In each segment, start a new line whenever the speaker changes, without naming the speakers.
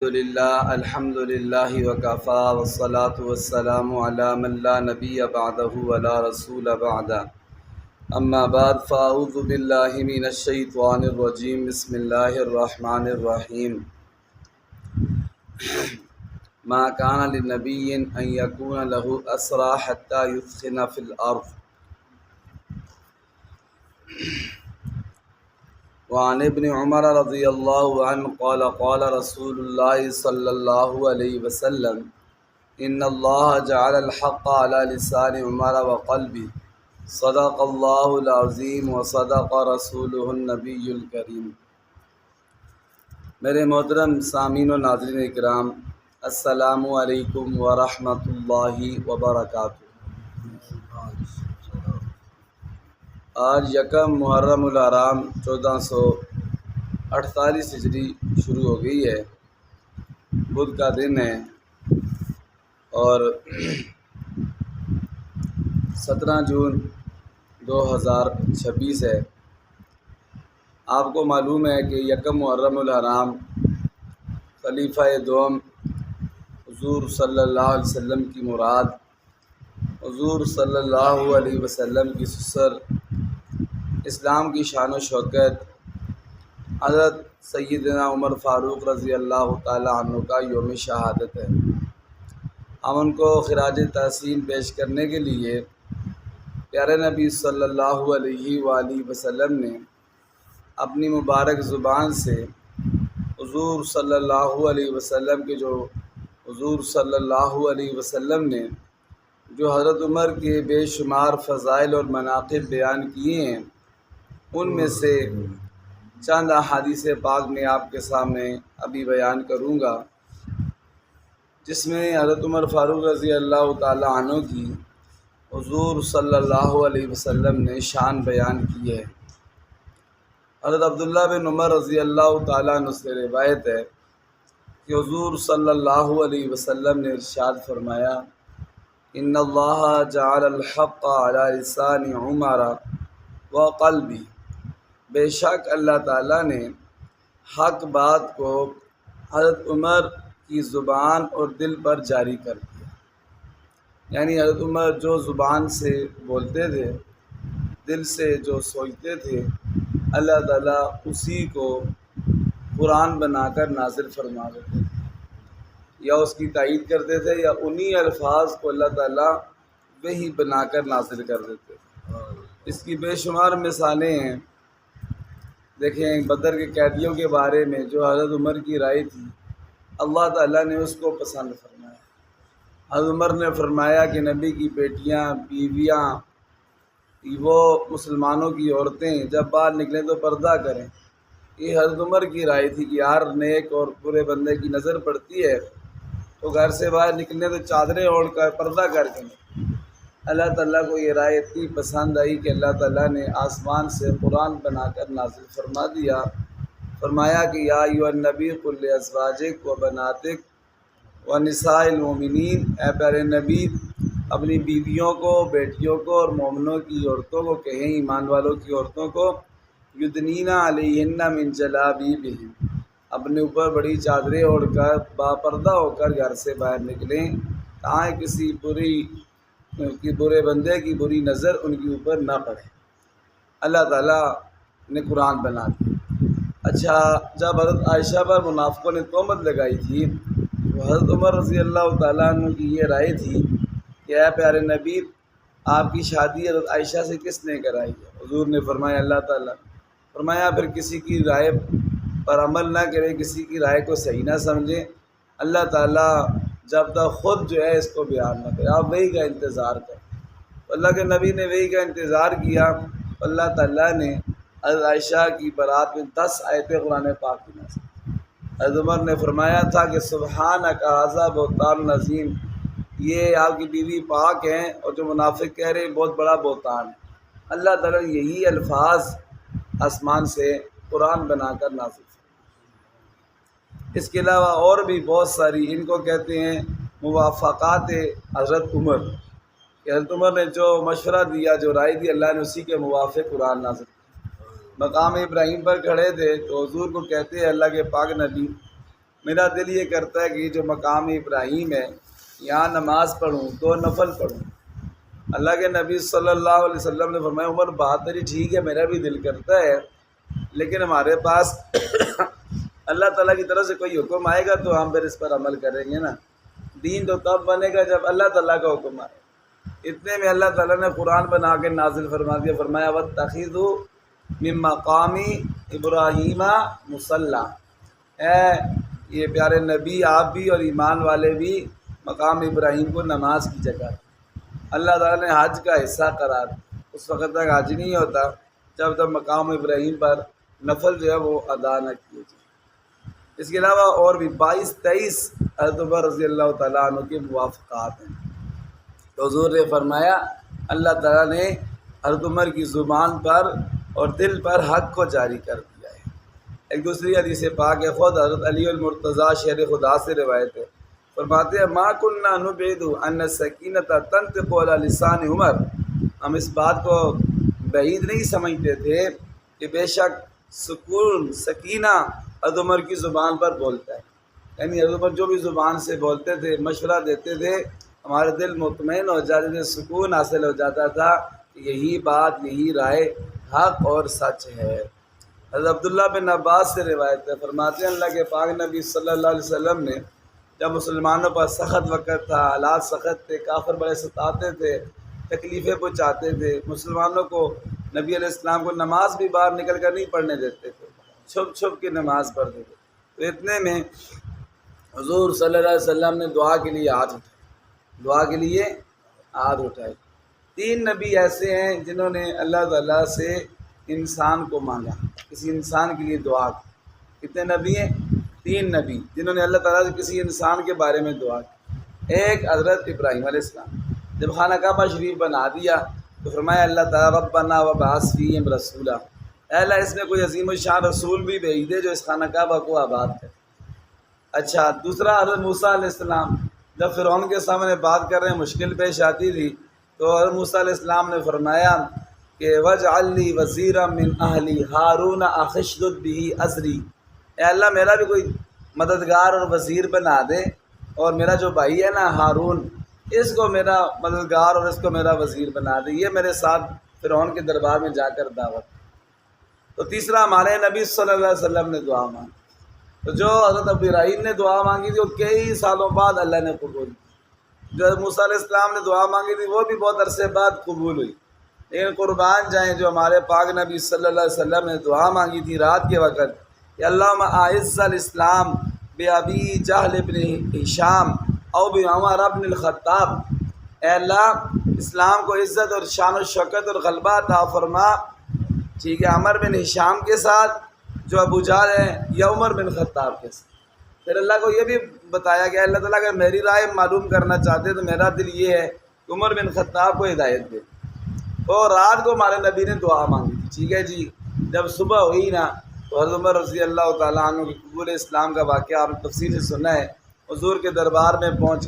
الحمد للہ وکفا والصلاة والسلام علی من لا نبی بعدہ ولا رسول بعدہ اما بعد فاعوذ باللہ من الشیطان الرجیم بسم اللہ الرحمن الرحیم ما کان لنبی ان یکون له اسرى حتى یثخن فی الارض وعن ابن عمر رضی اللہ عنہ قال قال رسول اللہ صلی اللہ علیہ وسلم ان اللہ جعل الحق على لسان عمر وقلبی صدق اللہ العظیم وصدق رسولہ النبی الکریم۔ میرے محترم سامعین و ناظرین اکرام، السلام علیکم ورحمۃ اللہ وبرکاتہ۔ آج یکم محرم الحرام 1448 ہجری شروع ہو گئی ہے، بدھ کا دن ہے اور 17 جون 2026 ہے۔ آپ کو معلوم ہے کہ یکم محرم الحرام خلیفہ دوم حضور صلی اللہ علیہ وسلم کی مراد، حضور صلی اللہ علیہ وسلم کی سسر، اسلام کی شان و شوکت حضرت سیدنا عمر فاروق رضی اللہ تعالی عنہ کا یوم شہادت ہے۔ ہم ان کو خراج تحسین پیش کرنے کے لیے پیارے نبی صلی اللہ علیہ وآلہ وسلم نے اپنی مبارک زبان سے حضور صلی اللہ علیہ وسلم کے حضور صلی اللہ علیہ وسلم نے جو حضرت عمر کے بے شمار فضائل اور مناقب بیان کیے ہیں، ان میں سے چند احادیث پاک میں آپ کے سامنے ابھی بیان کروں گا، جس میں حضرت عمر فاروق رضی اللہ تعالی عنہ کی حضور صلی اللہ علیہ وسلم نے شان بیان کی ہے۔ حضرت عبداللہ بن عمر رضی اللہ تعالیٰ عنہ سے روایت ہے کہ حضور صلی اللہ علیہ وسلم نے ارشاد فرمایا، ان اللہ جعل الحق علی لسان عمر وقلبی، بے شک اللہ تعالیٰ نے حق بات کو حضرت عمر کی زبان اور دل پر جاری کر دیا۔ یعنی حضرت عمر جو زبان سے بولتے تھے، دل سے جو سوچتے تھے، اللہ تعالیٰ اسی کو قرآن بنا کر نازل فرما دیتے تھے، یا اس کی تائید کرتے تھے، یا انہی الفاظ کو اللہ تعالیٰ وہی بنا کر نازل کر دیتے تھے۔ اس کی بے شمار مثالیں ہیں۔ دیکھیں، بدر کے قیدیوں کے بارے میں جو حضرت عمر کی رائے تھی، اللہ تعالیٰ نے اس کو پسند فرمایا۔ حضرت عمر نے فرمایا کہ نبی کی بیٹیاں، بیویاں، وہ مسلمانوں کی عورتیں جب باہر نکلیں تو پردہ کریں۔ یہ حضرت عمر کی رائے تھی کہ ہر نیک اور برے بندے کی نظر پڑتی ہے تو گھر سے باہر نکلنے تو چادریں اوڑھ کر پردہ کر کے نکلیں۔ اللہ تعالیٰ کو یہ رائے اتنی پسند آئی کہ اللہ تعالیٰ نے آسمان سے قرآن بنا کر نازل فرما دیا۔ فرمایا کہ یا ایھا النبی قل لازواجک و بناتک و نساء المؤمنین، اے پیارے نبی اپنی بیویوں کو، بیٹیوں کو اور مومنوں کی عورتوں کو کہیں، ایمان والوں کی عورتوں کو، یدنین علیہن من جلابیبہن، اپنے اوپر بڑی چادریں اوڑھ کر باپردہ ہو کر گھر سے باہر نکلیں تاکہ کسی برے بندے کی بری نظر ان کے اوپر نہ پڑے۔ اللہ تعالیٰ نے قرآن بنا دیا۔ اچھا، جب حضرت عائشہ پر منافقوں نے تہمت لگائی تھی تو حضرت عمر رضی اللہ تعالیٰ عنہ کی یہ رائے تھی کہ اے پیارے نبی، آپ کی شادی حضرت عائشہ سے کس نے کرائی ہے؟ حضور نے فرمایا اللہ تعالیٰ۔ فرمایا پھر کسی کی رائے پر عمل نہ کرے، کسی کی رائے کو صحیح نہ سمجھیں، اللہ تعالیٰ جب تک خود جو ہے اس کو بیان نہ کرے، آپ وہی کا انتظار کریں۔ اللہ کے نبی نے وہی کا انتظار کیا، اللہ تعالیٰ نے حضرت عائشہ کی برات میں 10 آیتیں قرآن پاک کی نازل۔ حضرت عمر نے فرمایا تھا کہ سبحانک ھذا بہتان عظیم، یہ آپ کی بیوی پاک ہیں اور جو منافق کہہ رہے ہیں بہت بڑا بہتان ہے۔ اللہ تعالیٰ نے یہی الفاظ آسمان سے قرآن بنا کر نازل فرمایا۔ اس کے علاوہ اور بھی بہت ساری، ان کو کہتے ہیں موافقات حضرت عمر، کہ حضرت عمر نے جو مشورہ دیا، جو رائے دی، اللہ نے اسی کے موافق قرآن نازل کیا۔ مقام ابراہیم پر کھڑے تھے تو حضور کو کہتے ہیں اللہ کے پاک نبی میرا دل یہ کرتا ہے کہ یہ جو مقام ابراہیم ہے یہاں نماز پڑھوں، 2 نفل پڑھوں۔ اللہ کے نبی صلی اللہ علیہ وسلم نے فرمایا عمر بات تیری ٹھیک ہے، میرا بھی دل کرتا ہے، لیکن ہمارے پاس اللہ تعالیٰ کی طرف سے کوئی حکم آئے گا تو ہم پھر اس پر عمل کریں گے نا۔ دین تو تب بنے گا جب اللہ تعالیٰ کا حکم آئے۔ اتنے میں اللہ تعالیٰ نے قرآن بنا کے نازل فرما دیا، فرمایا وَاتَّخِذُوا مِن مَّقَامِ ابراہیم مصلی۔ اے یہ پیارے نبی، آپ بھی اور ایمان والے بھی مقام ابراہیم کو نماز کی جگہ اللہ تعالیٰ نے حج کا حصہ قرار۔ اس وقت تک حج نہیں ہوتا جب تک مقام ابراہیم پر نفل جو ہے وہ ادا نہ کیے جائے۔ اس کے علاوہ اور بھی 22-23 حضرت عمر رضی اللہ تعالیٰ عنہ کے موافقات ہیں۔ تو حضور نے فرمایا اللہ تعالیٰ نے حضرت عمر کی زبان پر اور دل پر حق کو جاری کر دیا ہے۔ ایک دوسری حدیث پاک ہے، خود حضرت علی المرتضیٰ شیر خدا سے روایت ہے، فرماتے ہیں ما کننا نبعد ان السکینۃ تنطق علی لسان عمر، ہم اس بات کو بعید نہیں سمجھتے تھے کہ بے شک سکون سکینہ حضرت عمر کی زبان پر بولتا ہے، یعنی حضرت عمر جو بھی زبان سے بولتے تھے، مشورہ دیتے تھے، ہمارے دل مطمئن ہو جاتے تھے، سکون حاصل ہو جاتا تھا کہ یہی بات، یہی رائے حق اور سچ ہے۔ حضرت عبداللہ بن عباس سے روایت ہے، فرماتے ہیں اللہ کے پاک نبی صلی اللہ علیہ وسلم نے جب مسلمانوں پر سخت وقت تھا، حالات سخت تھے، کافر بڑے ستاتے تھے، تکلیفیں پہنچاتے تھے، مسلمانوں کو نبی علیہ السلام کو نماز بھی باہر نکل کر نہیں پڑھنے دیتے تھے، چھپ چھپ کے نماز پڑھتے تھے۔ تو اتنے میں حضور صلی اللہ علیہ وسلم نے دعا کے لیے ہاتھ اٹھائے، دعا کے لیے ہاتھ اٹھائے۔ 3 نبی ایسے ہیں جنہوں نے اللہ تعالیٰ سے انسان کو مانگا، کسی انسان کے لیے دعا کی۔ کتنے نبی ہیں؟ 3 نبی جنہوں نے اللہ تعالیٰ سے کسی انسان کے بارے میں دعا کی۔ ایک حضرت ابراہیم علیہ السلام، جب خانہ کعبہ شریف بنا دیا تو فرمایا اللہ تعالیٰ ربنا وابعث فیہم رسولا، اے اللہ اس میں کوئی عظیم الشان رسول بھی بھیج دے جو اس خانہ کعبہ کو آباد کرے۔ اچھا، دوسرا حضرت موسیٰ علیہ السلام، جب فرعون کے سامنے بات کر رہے ہیں، مشکل پیش آتی تھی تو حضرت موسیٰ علیہ السلام نے فرمایا کہ وَاجْعَلْ لِي وَزِيرًا مِّنْ أَهْلِي هَارُونَ أَخِي اشْدُدْ بِهِ أَزْرِي، اے اللہ میرا بھی کوئی مددگار اور وزیر بنا دے، اور میرا جو بھائی ہے نا ہارون، اس کو میرا مددگار اور اس کو میرا وزیر بنا دے، یہ میرے ساتھ فرعون کے دربار میں جا کر دعوت۔ تو تیسرا ہمارے نبی صلی اللہ علیہ وسلم نے دعا مانگی، تو جو حضرت ابراہیم نے دعا مانگی تھی وہ کئی سالوں بعد اللہ نے قبول کی، جو حضرت موسیٰ علیہ السلام نے دعا مانگی تھی وہ بھی بہت عرصے بعد قبول ہوئی۔ لیکن قربان جائیں جو ہمارے پاک نبی صلی اللہ علیہ وسلم نے دعا مانگی تھی رات کے وقت کہ اللہم اعز الاسلام بابی جہل ابن ہشام او بعمر ابن الخطاب، اے اللہ اسلام کو عزت اور شان و شوکت اور غلبہ عطا فرما، ٹھیک ہے، عمر بن ہشام کے ساتھ جو ابو جہل ہے، یا عمر بن خطاب کے ساتھ۔ پھر اللہ کو یہ بھی بتایا کہ اللہ تعالیٰ اگر میری رائے معلوم کرنا چاہتے تو میرا دل یہ ہے کہ عمر بن خطاب کو ہدایت دے۔ تو رات کو ہمارے نبی نے دعا مانگی تھی، ٹھیک ہے جی۔ جب صبح ہوئی نا تو حضرت عمر رضی اللہ تعالیٰ عنہ کی قبول اسلام کا واقعہ آپ نے تفصیل سے سنا ہے، حضور کے دربار میں پہنچ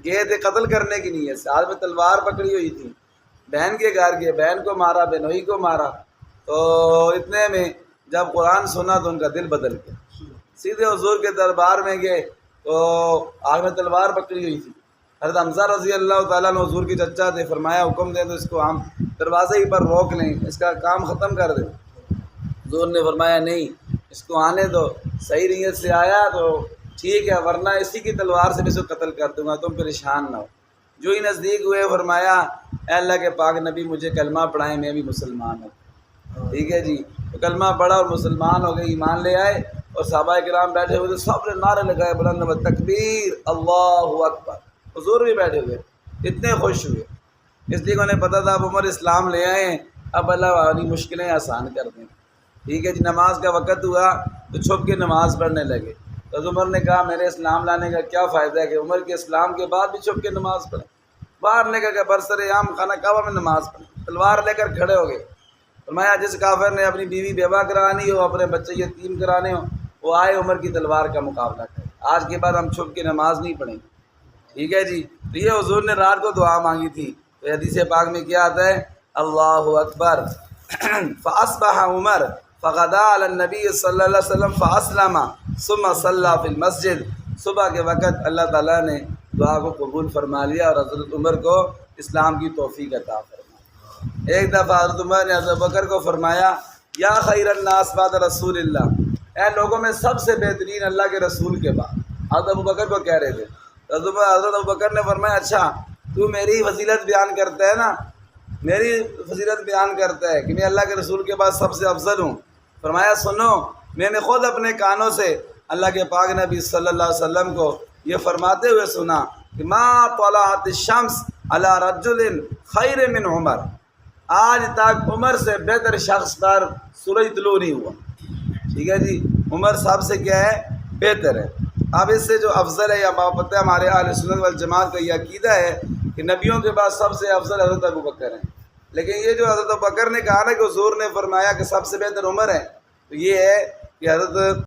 گئے تھے قتل کرنے کی نیت سے، ہاتھ میں تلوار پکڑی ہوئی تھی، بہن کے گھر گئے، بہن کو مارا، بہنوئی کو مارا۔ تو اتنے میں جب قرآن سنا تو ان کا دل بدل گیا، سیدھے حضور کے دربار میں گئے تو ہاتھ میں تلوار پکڑی ہوئی تھی۔ حضرت حمزہ رضی اللہ تعالیٰ نے حضور کی چچا تھے، فرمایا حکم دیں تو اس کو ہم دروازے ہی پر روک لیں، اس کا کام ختم کر دیں۔ حضور نے فرمایا نہیں، اس کو آنے دو، صحیح نیت سے آیا تو ٹھیک ہے، ورنہ اسی کی تلوار سے بھی اس کو قتل کر دوں گا، تم پریشان نہ ہو۔ جو ہی نزدیک ہوئے فرمایا اے اللہ کے پاک نبی مجھے کلمہ پڑھائیں، میں بھی مسلمان ہوں، ٹھیک ہے جی۔ تو کلمہ پڑھا اور مسلمان ہو گئے، ایمان لے آئے، اور صحابہ کرام بیٹھے ہوئے تھے، سب نے نعرے لگائے بلند تکبیر اللہ اکبر، حضور بھی بیٹھے ہوئے، اتنے خوش ہوئے، اس لیے انہیں پتہ تھا اب عمر اسلام لے آئے ہیں، اب اللہ والی مشکلیں آسان کر دیں، ٹھیک ہے جی۔ نماز کا وقت ہوا تو چھپ کے نماز پڑھنے لگے، تو عمر نے کہا میرے اسلام لانے کا کیا فائدہ ہے کہ عمر کے اسلام کے بعد بھی چھپ کے نماز پڑھیں، باہر لے کر کے برسر عام خانہ کعبہ میں نماز پڑھیں، تلوار لے کر کھڑے ہو گئے۔ فرمایا جس کافر نے اپنی بیوی بیوہ کرانی ہو، اپنے بچے یتیم کرانے ہو، وہ آئے عمر کی تلوار کا مقابلہ کرے، آج کے بعد ہم چھپ کے نماز نہیں پڑھیں گے، ٹھیک ہے جی۔ تو یہ حضور نے رات کو دعا مانگی تھی، تو حدیث پاک میں کیا آتا ہے اللہ اکبر فاصبح عمر فغدا علی النبی صلی اللہ علیہ وسلم فاسلم ثم صلی فی المسجد، صبح کے وقت اللہ تعالیٰ نے دعا کو قبول فرما لیا اور حضرت عمر کو اسلام کی توفیق عطا فرمائی۔ ایک دفعہ حضرت عمر نے حضرت بکر کو فرمایا یا خیر الناس بعد رسول اللہ، اے لوگوں میں سب سے بہترین اللہ کے رسول کے بعد، حضرت ابو بکر کو کہہ رہے تھے۔ حضرت ابو بکر نے فرمایا اچھا تو میری فضیلت بیان کرتا ہے نا، میری فضیلت بیان کرتا ہے کہ میں اللہ کے رسول کے بعد سب سے افضل ہوں۔ فرمایا سنو، میں نے خود اپنے کانوں سے اللہ کے پاک نبی صلی اللہ علیہ وسلم کو یہ فرماتے ہوئے سنا کہ ما طلعت الشمس علی رجل خیر من عمر، آج تک عمر سے بہتر شخص پر سورج طلوع نہیں ہوا۔ ٹھیک ہے جی، عمر صاحب سے کیا ہے؟ بہتر ہے۔ اب اس سے جو افضل ہے یا پتہ ہے ہمارے اہل سنت والجماعت کا یہ عقیدہ ہے کہ نبیوں کے بعد سب سے افضل حضرت ابو بکر ہیں، لیکن یہ جو حضرت ابو بکر نے کہا نا کہ حضور نے فرمایا کہ سب سے بہتر عمر ہے، تو یہ ہے کہ حضرت